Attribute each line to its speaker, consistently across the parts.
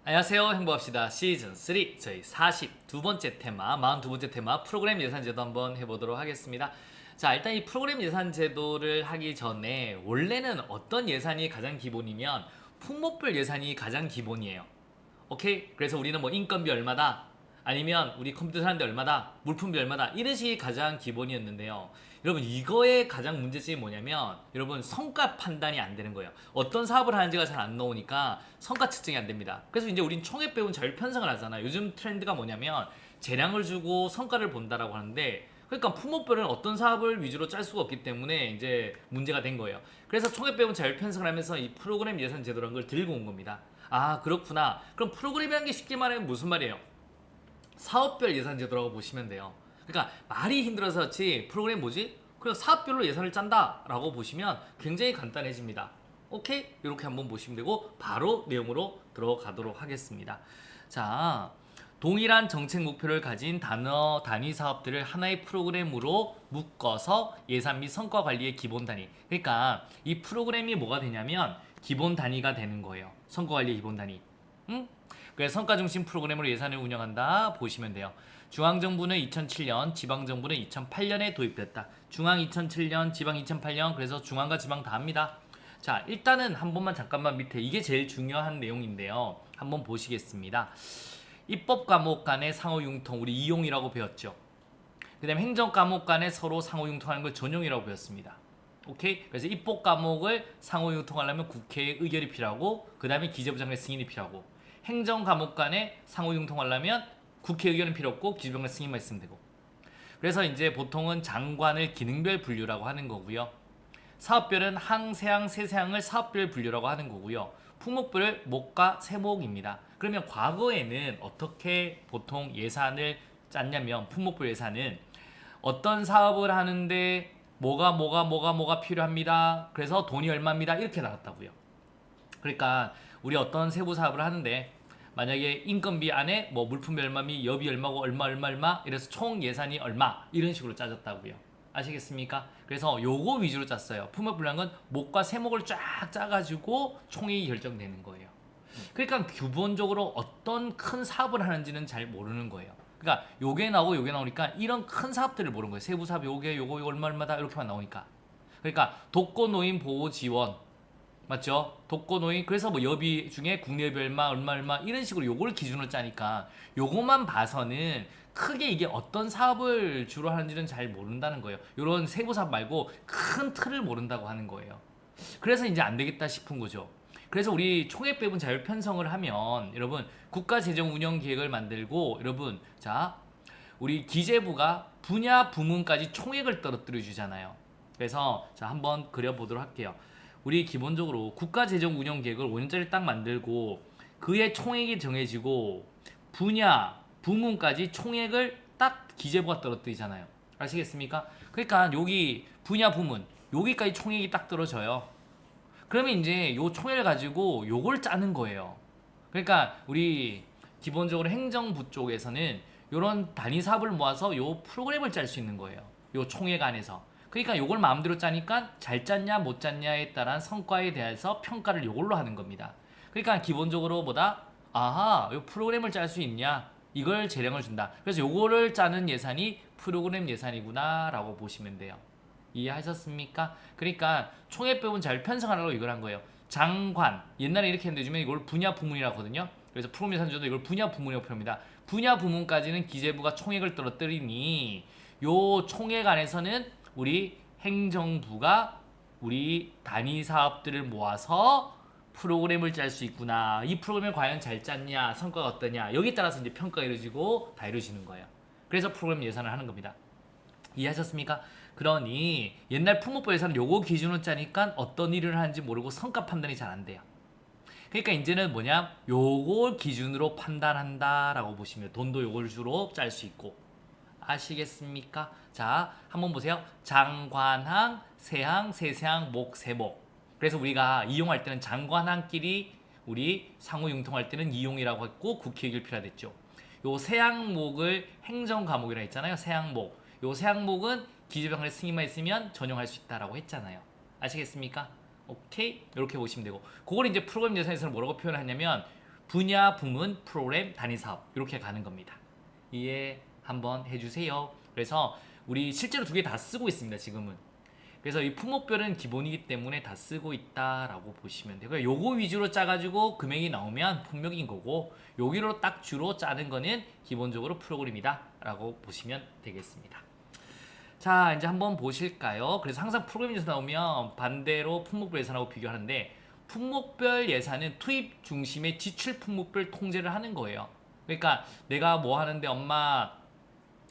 Speaker 1: 안녕하세요. 행복합시다. 시즌 3 저희 42번째 테마, 42번째 테마 프로그램 예산제도 한번 해보도록 하겠습니다. 자, 일단 이 프로그램 예산제도를 하기 전에 원래는 어떤 예산이 가장 기본이면 품목별 예산이 가장 기본이에요. 오케이? 그래서 우리는 뭐 인건비 얼마다, 아니면 우리 컴퓨터 사는데 얼마다, 물품비 얼마다, 이런 식이 가장 기본이었는데요. 여러분, 이거의 가장 문제점이 뭐냐면 여러분, 성과 판단이 안 되는 거예요. 어떤 사업을 하는지가 잘 안 나오니까 성과 측정이 안 됩니다. 그래서 이제 우린 총액 배분 자율 편성을 하잖아요. 요즘 트렌드가 뭐냐면 재량을 주고 성과를 본다라고 하는데, 그러니까 품목별은 어떤 사업을 위주로 짤 수가 없기 때문에 이제 문제가 된 거예요. 그래서 총액 배분 자율 편성을 하면서 이 프로그램 예산 제도라는 걸 들고 온 겁니다. 아, 그렇구나. 그럼 프로그램이라는 게 쉽게 말하면 무슨 말이에요? 사업별 예산 제도라고 보시면 돼요. 그러니까 말이 힘들어서 그렇지 프로그램 뭐지? 그냥 사업별로 예산을 짠다라고 보시면 굉장히 간단해집니다. 오케이? 이렇게 한번 보시면 되고 바로 내용으로 들어가도록 하겠습니다. 자, 동일한 정책 목표를 가진 단위 사업들을 하나의 프로그램으로 묶어서 예산 및 성과 관리의 기본 단위. 그러니까 이 프로그램이 뭐가 되냐면 기본 단위가 되는 거예요. 성과 관리의 기본 단위. 응? 그래서 성과 중심 프로그램으로 예산을 운영한다 보시면 돼요. 중앙정부는 2007년, 지방정부는 2008년에 도입됐다. 중앙 2007년, 지방 2008년, 그래서 중앙과 지방 다 합니다. 자, 일단은 한 번만 잠깐만 밑에 이게 제일 중요한 내용인데요. 한번 보시겠습니다. 입법 과목 간의 상호 융통, 우리 이용이라고 배웠죠. 그 다음에 행정 과목 간에 서로 상호 융통하는 걸 전용이라고 배웠습니다. 오케이? 그래서 입법 과목을 상호 융통하려면 국회의 의결이 필요하고, 그 다음에 기재부 장관의 승인이 필요하고, 행정 과목 간에 상호 융통하려면 국회 의견은 필요 없고 기재부 장관의 승인만 있으면 되고. 그래서 이제 보통은 장관을 기능별 분류라고 하는 거고요. 사업별은 항세항, 세세항을 사업별 분류라고 하는 거고요. 품목별을 목과 세목입니다. 그러면 과거에는 어떻게 보통 예산을 짰냐면, 품목별 예산은 어떤 사업을 하는데 뭐가 필요합니다. 그래서 돈이 얼마입니다. 이렇게 나왔다고요. 그러니까 우리 어떤 세부 사업을 하는데 만약에 인건비 안에 뭐 물품비 얼마미, 여비 얼마고 얼마 이래서 총 예산이 얼마 이런 식으로 짜졌다고요. 아시겠습니까? 그래서 요거 위주로 짰어요. 품목분량은 목과 세목을 쫙 짜가지고 총액이 결정되는 거예요. 그러니까 기본적으로 어떤 큰 사업을 하는지는 잘 모르는 거예요. 그러니까 요게 나오고 요게 나오니까 이런 큰 사업들을 모르는 거예요. 세부 사업 요거 얼마다 이렇게만 나오니까. 그러니까 독거노인 보호 지원, 맞죠? 독거노인, 그래서 뭐 여비 중에 국내여비 얼마 이런 식으로 요걸 기준으로 짜니까 요것만 봐서는 크게 이게 어떤 사업을 주로 하는지는 잘 모른다는 거예요. 요런 세부 사업 말고 큰 틀을 모른다고 하는 거예요. 그래서 이제 안 되겠다 싶은 거죠. 그래서 우리 총액 배분 자율 편성을 하면 여러분 국가 재정 운영 계획을 만들고, 여러분 자, 우리 기재부가 분야 부문까지 총액을 떨어뜨려 주잖아요. 그래서 자, 한번 그려 보도록 할게요. 우리 기본적으로 국가 재정 운영 계획을 5년짜리 딱 만들고 그의 총액이 정해지고 분야 부문까지 총액을 딱 기재부가 떨어뜨리잖아요. 아시겠습니까? 그러니까 여기 분야 부문 여기까지 총액이 딱 떨어져요. 그러면 이제 요 총액을 가지고 요걸 짜는 거예요. 그러니까 우리 기본적으로 행정부 쪽에서는 요런 단위 사업을 모아서 요 프로그램을 짤 수 있는 거예요. 요 총액 안에서. 그러니까 요걸 마음대로 짜니까 잘 짰냐 못 짰냐에 따른 성과에 대해서 평가를 요걸로 하는 겁니다. 그러니까 기본적으로 보다 아하, 요 프로그램을 짤 수 있냐, 이걸 재량을 준다. 그래서 요거를 짜는 예산이 프로그램 예산이구나 라고 보시면 돼요. 이해하셨습니까? 그러니까 총액 배분 잘 편성하라고 이걸 한 거예요. 장관, 옛날에 이렇게 했는데 요즘에 이걸 분야 부문이라고 하거든요. 그래서 프로그램 예산제도 이걸 분야 부문이라고 표현합니다. 분야 부문까지는 기재부가 총액을 떨어뜨리니 요 총액 안에서는 우리 행정부가 우리 단위 사업들을 모아서 프로그램을 짤 수 있구나. 이 프로그램을 과연 잘 짰냐, 성과가 어떠냐, 여기 따라서 이제 평가가 이루어지고 다 이루어지는 거예요. 그래서 프로그램 예산을 하는 겁니다. 이해하셨습니까? 그러니 옛날 품목부 예산은 요거 기준으로 짜니까 어떤 일을 하는지 모르고 성과 판단이 잘 안 돼요. 그러니까 이제는 뭐냐, 요걸 기준으로 판단한다라고 보시면 돈도 요걸 주로 짤 수 있고. 아시겠습니까? 자, 한번 보세요. 장관항, 세항, 세세항, 목, 세목. 그래서 우리가 이용할 때는 장관항끼리 우리 상호 융통할 때는 이용이라고 했고 국회 의결 필요하댔죠. 요 세항목을 행정 과목이라 했잖아요. 세항목. 요 세항목은 기재부장관의 승인만 있으면 전용할 수 있다라고 했잖아요. 아시겠습니까? 오케이? 이렇게 보시면 되고, 그걸 이제 프로그램 예산에서는 뭐라고 표현하냐면 분야, 부문, 프로그램, 단위 사업 이렇게 가는 겁니다. 이해 한번 해주세요. 그래서 우리 실제로 두 개 다 쓰고 있습니다. 지금은. 그래서 이 품목별은 기본이기 때문에 다 쓰고 있다라고 보시면 되고요. 요거 위주로 짜가지고 금액이 나오면 품목인 거고, 여기로 딱 주로 짜는 거는 기본적으로 프로그램이다 라고 보시면 되겠습니다. 자, 이제 한번 보실까요? 그래서 항상 프로그램 예산 나오면 반대로 품목별 예산하고 비교하는데, 품목별 예산은 투입 중심의 지출 품목별 통제를 하는 거예요. 그러니까 내가 뭐 하는데 엄마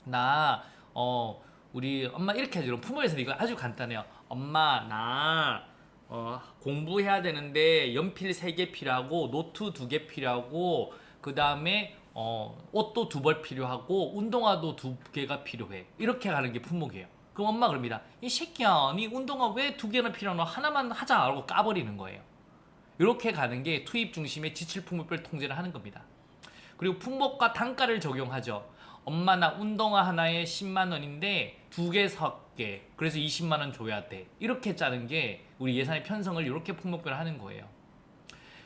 Speaker 1: 나 우리 엄마 이렇게 하죠. 품목 예산 이거 아주 간단해요. 엄마 나 공부해야 되는데 연필 3개 필요하고 노트 2개 필요하고 그 다음에 옷도 2벌 필요하고 운동화도 2개가 필요해. 이렇게 가는 게 품목이에요. 그럼 엄마 그럽니다. 이 새끼야, 니 운동화 왜 2개나 필요하노? 하나만 하자 라고 까버리는 거예요. 이렇게 가는 게 투입 중심의 지출 품목별 통제를 하는 겁니다. 그리고 품목과 단가를 적용하죠. 엄마 나 운동화 하나에 10만 원인데 2개 살게. 그래서 20만 원 줘야 돼. 이렇게 짜는 게 우리 예산의 편성을 이렇게 품목별 하는 거예요.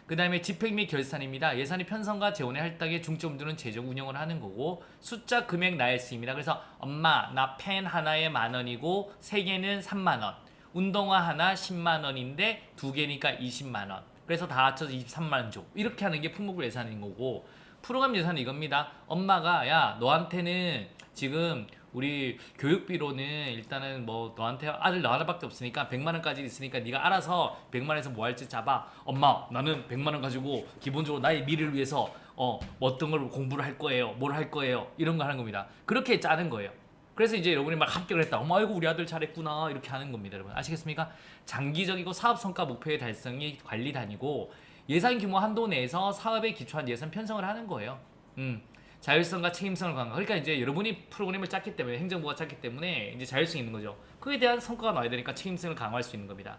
Speaker 1: 그 다음에 집행 및 결산입니다. 예산의 편성과 재원의 할당에 중점 두는 재정 운영을 하는 거고, 숫자 금액 나열수입니다. 그래서 엄마 나 펜 하나에 10,000원이고 3개는 3만원, 운동화 하나 10만원인데 2개니까 20만원, 그래서 다 합쳐서 23만원 줘. 이렇게 하는 게 품목별 예산인 거고, 프로그램 예산은 이겁니다. 엄마가 야 너한테는 지금 우리 교육비로는 일단은 뭐 너한테 아들 너 하나밖에 없으니까 100만원까지 있으니까 네가 알아서 100만원에서 뭐 할지 잡아. 엄마 나는 100만원 가지고 기본적으로 나의 미래를 위해서 뭐 어떤 걸 공부를 할 거예요, 뭘 할 거예요, 이런 거 하는 겁니다. 그렇게 짜는 거예요. 그래서 이제 여러분이 막 합격을 했다. 어머 아이고 우리 아들 잘했구나 이렇게 하는 겁니다. 여러분 아시겠습니까? 장기적이고 사업 성과 목표의 달성이 관리 단위고, 예산 규모 한도 내에서 사업에 기초한 예산 편성을 하는 거예요. 자율성과 책임성을 강화. 그러니까 이제 여러분이 프로그램을 짰기 때문에, 행정부가 짰기 때문에 이제 자율성이 있는 거죠. 그에 대한 성과가 나와야 되니까 책임성을 강화할 수 있는 겁니다.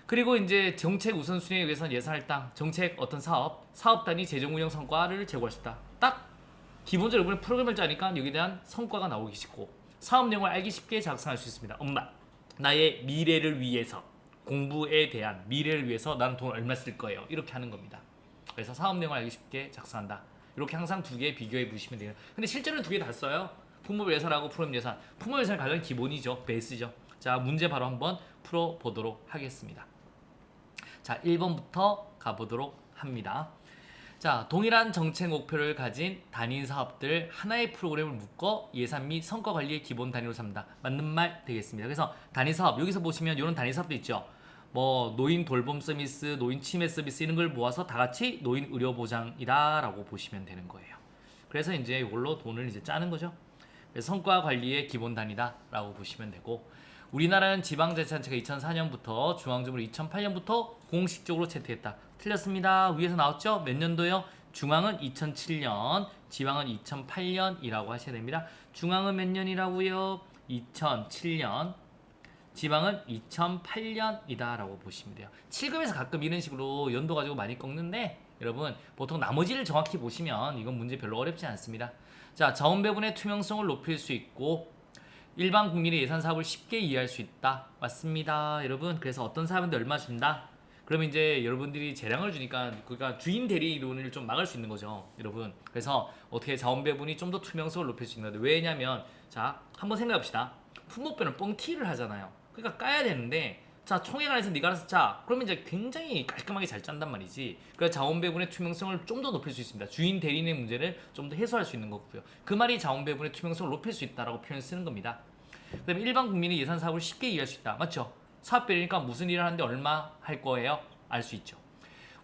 Speaker 1: 그리고 이제 정책 우선순위에 의해서 예산 할당, 정책 어떤 사업 단위 재정 운영 성과를 제고할 수 있다. 딱 기본적으로 여러분이 프로그램을 짜니까 여기에 대한 성과가 나오기 쉽고, 사업 내용을 알기 쉽게 작성할 수 있습니다. 엄마 나의 미래를 위해서, 공부에 대한 미래를 위해서 나는 돈 얼마 쓸 거예요. 이렇게 하는 겁니다. 그래서 사업 내용을 알기 쉽게 작성한다. 이렇게 항상 두 개 비교해 보시면 돼요. 근데 실제로는 두 개 다 써요. 품목 예산하고 프로그램 예산. 품목 예산이 가장 기본이죠. 베이스죠. 자, 문제 바로 한번 풀어보도록 하겠습니다. 자, 1번부터 가보도록 합니다. 자, 동일한 정책 목표를 가진 단위 사업들 하나의 프로그램을 묶어 예산 및 성과 관리의 기본 단위로 삼다. 맞는 말 되겠습니다. 그래서 단위 사업, 여기서 보시면 이런 단위 사업도 있죠. 뭐 노인 돌봄 서비스, 노인 치매 서비스 이런 걸 모아서 다 같이 노인 의료 보장이다라고 보시면 되는 거예요. 그래서 이제 이걸로 돈을 이제 짜는 거죠. 그래서 성과 관리의 기본 단위다라고 보시면 되고, 우리나라는 지방자치단체가 2004년부터 중앙정부로 2008년부터 공식적으로 채택했다. 틀렸습니다. 위에서 나왔죠? 몇 년도요? 중앙은 2007년, 지방은 2008년이라고 하셔야 됩니다. 중앙은 몇 년이라고요? 2007년, 지방은 2008년이다 라고 보시면 돼요. 7급에서 가끔 이런 식으로 연도 가지고 많이 꺾는데, 여러분 보통 나머지를 정확히 보시면 이건 문제 별로 어렵지 않습니다. 자, 자원 배분의 투명성을 높일 수 있고 일반 국민의 예산 사업을 쉽게 이해할 수 있다. 맞습니다, 여러분. 그래서 어떤 사람한테 얼마 준다? 그러면 이제 여러분들이 재량을 주니까 그러니까 주인 대리 이론을 좀 막을 수 있는 거죠, 여러분. 그래서 어떻게 자원 배분이 좀 더 투명성을 높일 수 있는 건데, 왜냐면 자, 한번 생각해 봅시다. 품목별은 뻥튀를 하잖아요. 그러니까 까야 되는데, 자, 총액 안에서 네가 알아서 짜. 그러면 이제 굉장히 깔끔하게 잘 짠단 말이지. 그래서 자원 배분의 투명성을 좀 더 높일 수 있습니다. 주인 대리인의 문제를 좀 더 해소할 수 있는 거고요. 그 말이 자원 배분의 투명성을 높일 수 있다라고 표현 쓰는 겁니다. 그다음에 일반 국민이 예산 사업을 쉽게 이해할 수 있다. 맞죠? 사업별이니까 무슨 일을 하는데 얼마 할 거예요? 알 수 있죠.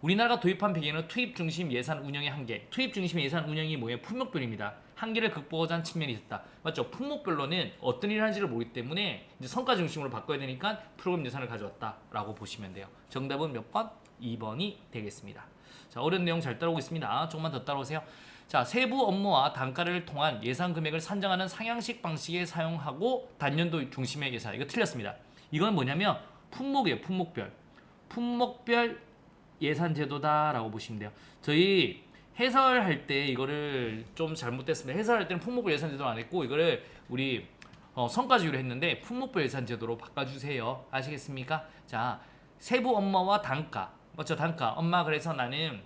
Speaker 1: 우리나라가 도입한 배경은 투입 중심 예산 운영의 한계. 투입 중심 예산 운영이 뭐예요? 품목별입니다. 한계를 극복하자 한 측면이 있었다. 맞죠? 품목별로는 어떤 일을 하는지를 모르기 때문에 이제 성과 중심으로 바꿔야 되니까 프로그램 예산을 가져왔다라고 보시면 돼요. 정답은 몇 번? 2번이 되겠습니다. 자, 어려운 내용 잘 따라오고 있습니다. 조금만 더 따라오세요. 자, 세부 업무와 단가를 통한 예산 금액을 산정하는 상향식 방식에 사용하고 단년도 중심의 예산. 이거 틀렸습니다. 이건 뭐냐면 품목이에요. 품목별. 품목별 예산 제도다라고 보시면 돼요. 저희 해설할 때 이거를 좀 잘못됐습니다. 해설할 때는 품목별 예산 제도를 안 했고 이거를 우리 성과주의로 했는데 품목별 예산 제도로 바꿔주세요. 아시겠습니까? 자, 세부 업무와 단가. 맞죠? 단가. 엄마 그래서 나는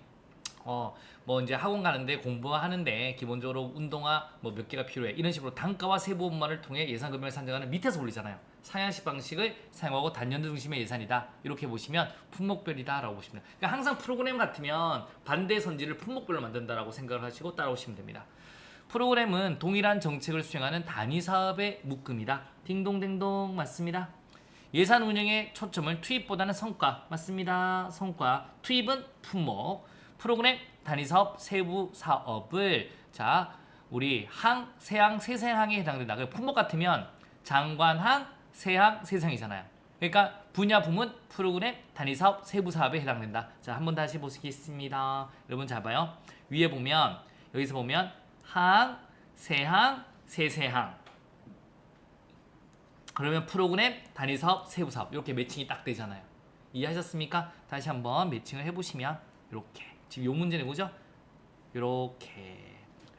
Speaker 1: 뭐 이제 학원 가는데 공부하는데 기본적으로 운동화 뭐 몇 개가 필요해. 이런 식으로 단가와 세부 업무만을 통해 예산 금액을 산정하는 밑에서 올리잖아요. 상향식 방식을 사용하고 단연도 중심의 예산이다. 이렇게 보시면 품목별이다라고 보시면 돼요. 그러니까 항상 프로그램 같으면 반대 선지를 품목별로 만든다라고 생각을 하시고 따라오시면 됩니다. 프로그램은 동일한 정책을 수행하는 단위 사업의 묶음이다. 딩동댕동 맞습니다. 예산 운영의 초점은 투입보다는 성과 맞습니다. 성과 투입은 품목 프로그램 단위사업 세부 사업을 자 우리 항 세항 세세항에 해당된다. 품목 같으면 장관항 세항 세상이잖아요. 그러니까 분야 부문 프로그램 단위사업 세부 사업에 해당된다. 자 한번 다시 보시겠습니다. 여러분 잘 봐요. 위에 보면 여기서 보면 항 세항 세세항 그러면 프로그램, 단위사업, 세부사업 이렇게 매칭이 딱 되잖아요. 이해하셨습니까? 다시 한번 매칭을 해보시면 이렇게 지금 요 문제 내보죠? 이렇게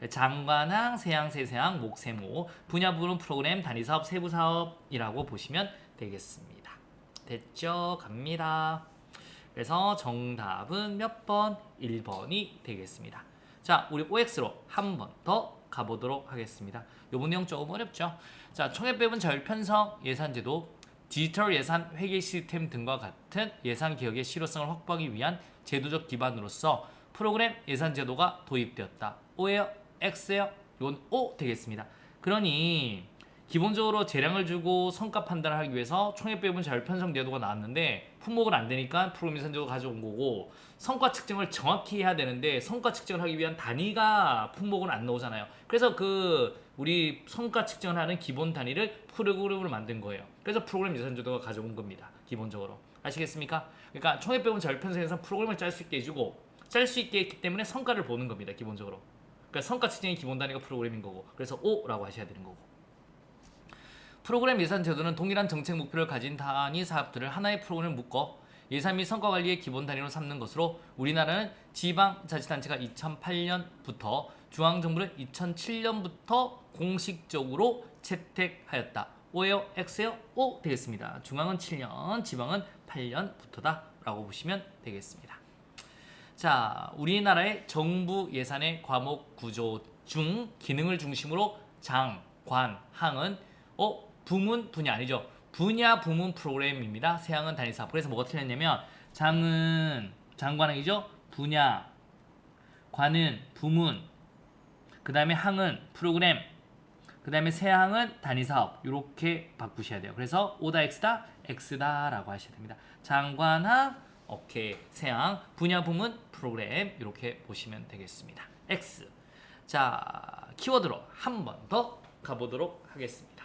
Speaker 1: 장관항, 세항, 세세항, 목, 세모 분야 부문 프로그램, 단위사업, 세부사업이라고 보시면 되겠습니다. 됐죠? 갑니다. 그래서 정답은 몇 번? 1번이 되겠습니다. 자, 우리 OX로 한 번 더 가보도록 하겠습니다. 요번 내용 조금 어렵죠? 자, 총액배분 자율 편성 예산제도, 디지털 예산 회계 시스템 등과 같은 예산 개혁의 실효성을 확보하기 위한 제도적 기반으로서 프로그램 예산제도가 도입되었다. O예요? X예요? 이건 O 되겠습니다. 그러니 기본적으로 재량을 주고 성과 판단을 하기 위해서 총액배분 자율 편성 제도가 나왔는데 품목은 안 되니까 프로그램 예산제도가 가져온 거고 성과 측정을 정확히 해야 되는데 성과 측정을 하기 위한 단위가 품목은 안 나오잖아요. 그래서 우리 성과 측정을 하는 기본 단위를 프로그램으로 만든 거예요. 그래서 프로그램 예산제도가 가져온 겁니다. 기본적으로 아시겠습니까? 그러니까 총액배분 자율 편성에서 프로그램을 짤 수 있게 해주고 짤 수 있게 했기 때문에 성과를 보는 겁니다. 기본적으로. 그러니까 성과 측정의 기본 단위가 프로그램인 거고 그래서 O라고 하셔야 되는 거고. 프로그램 예산 제도는 동일한 정책 목표를 가진 단위 사업들을 하나의 프로그램에 묶어 예산 및 성과 관리의 기본 단위로 삼는 것으로 우리나라는 지방자치단체가 2008년부터 중앙정부는 2007년부터 공식적으로 채택하였다. O예요? X예요? O 되겠습니다. 중앙은 7년, 지방은 8년부터다 라고 보시면 되겠습니다. 자, 우리나라의 정부 예산의 과목 구조 중 기능을 중심으로 장, 관, 항은 부문, 분야 아니죠. 분야, 부문 프로그램입니다. 세항은 단위사업. 그래서 뭐가 틀렸냐면 장은 장관항이죠. 분야, 관은 부문, 그 다음에 항은 프로그램, 그 다음에 세항은 단위사업. 이렇게 바꾸셔야 돼요. 그래서 O다 X다, X다 라고 하셔야 됩니다. 장관항, 오케이, 세항, 분야, 부문, 프로그램 이렇게 보시면 되겠습니다. X. 자, 키워드로 한 번 더 가보도록 하겠습니다.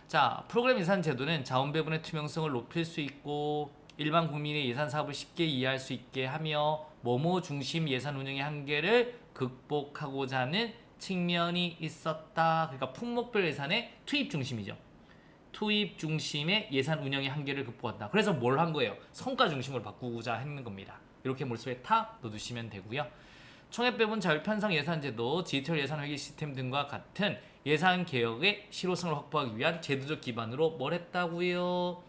Speaker 1: 자, 프로그램 예산 제도는 자원 배분의 투명성을 높일 수 있고 일반 국민의 예산 사업을 쉽게 이해할 수 있게 하며 모모 중심 예산 운영의 한계를 극복하고자 하는 측면이 있었다. 그러니까 품목별 예산의 투입 중심이죠. 투입 중심의 예산 운영의 한계를 극복한다. 그래서 뭘 한 거예요? 성과 중심으로 바꾸고자 했는 겁니다. 이렇게 머릿속에 탁 넣어두시면 되고요. 총액배분 자율 편성 예산제도, 디지털 예산 회계 시스템 등과 같은 예산 개혁의 실효성을 확보하기 위한 제도적 기반으로 뭘 했다고요?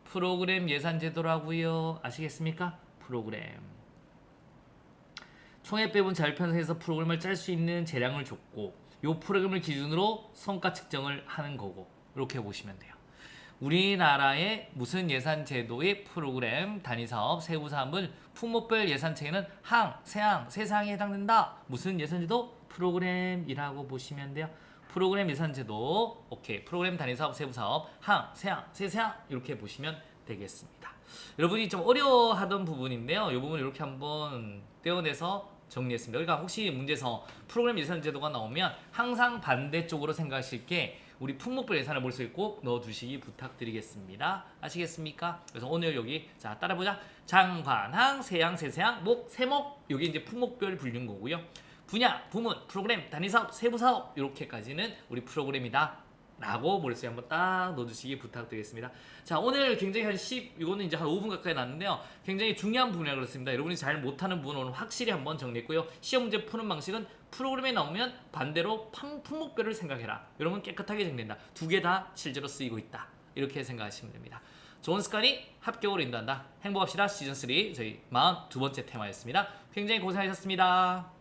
Speaker 1: 프로그램 예산제도라고요. 아시겠습니까? 프로그램. 총액배분 자율 편성에서 프로그램을 짤 수 있는 재량을 줬고 이 프로그램을 기준으로 성과 측정을 하는 거고 이렇게 보시면 돼요. 우리나라의 무슨 예산제도의 프로그램, 단위사업, 세부사업은 품목별 예산체계는 항, 세항, 세상에 해당된다. 무슨 예산제도? 프로그램이라고 보시면 돼요. 프로그램 예산제도, 오케이. 프로그램 단위사업, 세부사업, 항, 세항, 세세항 이렇게 보시면 되겠습니다. 여러분이 좀 어려워하던 부분인데요. 이 부분 이렇게 한번 떼어내서 정리했습니다. 그러니까 혹시 문제에서 프로그램 예산제도가 나오면 항상 반대쪽으로 생각하실 게 우리 품목별 예산을 볼 수 있고 넣어두시기 부탁드리겠습니다. 아시겠습니까? 그래서 오늘 여기 자 따라보자. 장관항, 세항, 세세항, 목, 세목 여기 이제 품목별 분류인 거고요. 분야, 부문, 프로그램, 단위사업, 세부사업 이렇게까지는 우리 프로그램이다. 라고 머릿속에 한번 딱 넣어주시기 부탁드리겠습니다. 자, 오늘 굉장히 이거는 이제 한 5분 가까이 났는데요. 굉장히 중요한 부분이라 그렇습니다. 여러분이 잘 못하는 부분은 오늘 확실히 한번 정리했고요. 시험 문제 푸는 방식은 프로그램에 나오면 반대로 품목별을 생각해라. 여러분 깨끗하게 정리된다. 두 개 다 실제로 쓰이고 있다. 이렇게 생각하시면 됩니다. 좋은 습관이 합격으로 인도한다. 행복합시다 시즌 3 저희 42번째 테마였습니다. 굉장히 고생하셨습니다.